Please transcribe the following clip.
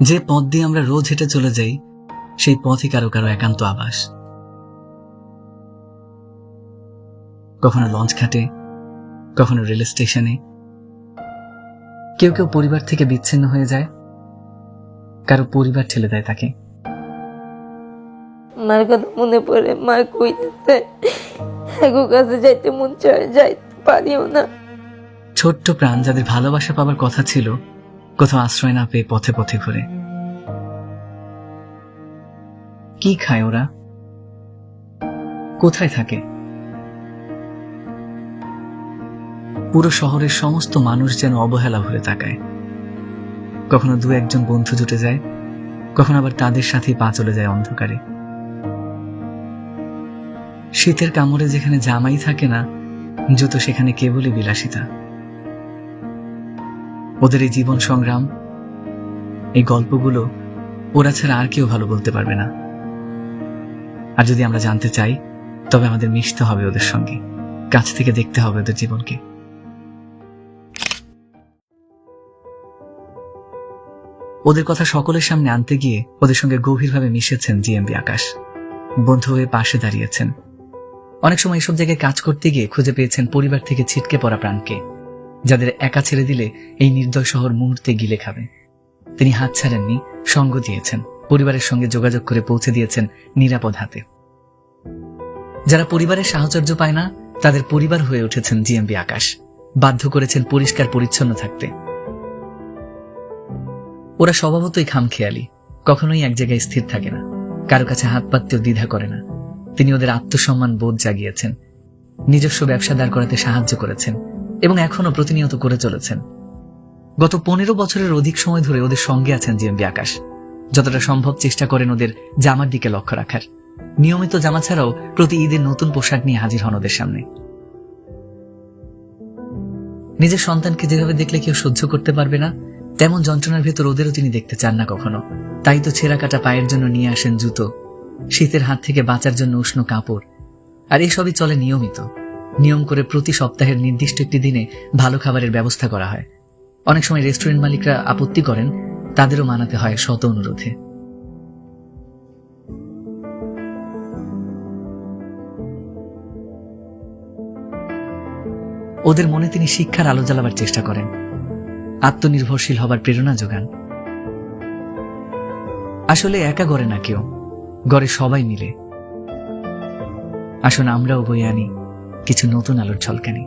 যে পথ দিয়ে আমরা রোজ হেঁটে চলে যাই সেই পথই কারো কারো একান্ত আবাস। কখনো লঞ্চ ঘাটে, কখনো রেল স্টেশনে। কেউ কেউ পরিবার থেকে বিচ্ছিন্ন হয়ে যায়, কারো পরিবার ঠেলে দেয় তাকে। মার কথা মনে পড়ে, মার কই যাচ্ছে, এগো কাছে যাইতে মন চায়, যাইতে পারিও না। ছোট্ট প্রাণ যাদের ভালোবাসা পাবার কথা ছিল, কোথাও আশ্রয় না পেয়ে পথে পথে ঘুরে। কি খায় ওরা? কোথায় থাকে? পুরো শহরের সমস্ত মানুষ যেন অবহেলা ভরে তাকায়। কখনো দু একজন বন্ধু জুটে যায়, কখনো আবার তাদের সাথেই পা চলে যায় অন্ধকারে। শীতের কামড়ে যেখানে জামাই থাকে না, জুতো সেখানে কেবলই বিলাসিতা। ওদের এই জীবন সংগ্রাম, এই গল্পগুলো ওরা ছাড়া আর কেউ ভালো বলতে পারবে না। আর যদি আমরা জানতে চাই, তবে আমাদের মিশতে হবে ওদের সঙ্গে, কাছ থেকে দেখতে হবে ওদের জীবনকে। ওদের কথা সকলের সামনে আনতে গিয়ে ওদের সঙ্গে গভীরভাবে মিশেছেন জিএমবি আকাশ। বন্ধু হয়ে পাশে দাঁড়িয়েছেন। অনেক সময় এসব জায়গায় কাজ করতে গিয়ে খুঁজে পেয়েছেন পরিবার থেকে ছিটকে পড়া প্রাণকে, যাদের একা ছেড়ে দিলে এই নির্দয় শহর মুহূর্তে গিলে খাবে। তিনি হাত ছাড়েননি, সঙ্গ দিয়েছেন, পরিবারের সঙ্গে যোগাযোগ করে পৌঁছে দিয়েছেন নিরাপদ হাতে। যারা পরিবারের সাহচর্য পায় না, তাদের পরিবার হয়ে উঠেছেন জিএমবি আকাশ, বাধ্য করেছেন পরিষ্কার পরিচ্ছন্ন থাকতে। ওরা স্বভাবতই খামখেয়ালি, কখনোই এক জায়গায় স্থির থাকে না, কারো কাছে হাত পাততেও দ্বিধা করে না। তিনি ওদের আত্মসম্মান বোধ জাগিয়েছেন, নিজস্ব ব্যবসা দাঁড় করাতে সাহায্য করেছেন এবং এখনো প্রতিনিয়ত করে চলেছেন। গত 15 বছরের অধিক সময় ধরে ওদের সঙ্গে আছেন জিএমবি আকাশ। যতটা সম্ভব চেষ্টা করেন ওদের জামার দিকে লক্ষ্য রাখার। নিয়মিত জামা ছাড়াও প্রতি ঈদের নতুন পোশাক নিয়ে হাজির হন ওদের সামনে। নিজের সন্তানকে যেভাবে দেখলে কেউ সহ্য করতে পারবে না, তেমন যন্ত্রণার ভেতর ওদেরও তিনি দেখতে চান না কখনো। তাই তো ছেঁড়া কাটা পায়ের জন্য নিয়ে আসেন জুতো, শীতের হাত থেকে বাঁচার জন্য উষ্ণ কাপড়। আর এসবই চলে নিয়মিত। নিয়ম করে প্রতি সপ্তাহের নির্দিষ্ট একটি দিনে ভালো খাবারের ব্যবস্থা করা হয়। অনেক সময় রেস্টুরেন্ট মালিকরা আপত্তি করেন, তাদেরও মানাতে হয় শত অনুরোধে। ওদের মনে তিনি শিক্ষার আলো জ্বালাবার চেষ্টা করেন, আত্মনির্ভরশীল হবার প্রেরণা যোগান। আসলে একা গড়ে না কেউ, গড়ে সবাই মিলে। আসুন আমরাও বয়ে আনি কিছু নতুন আলোর ঝলকানি।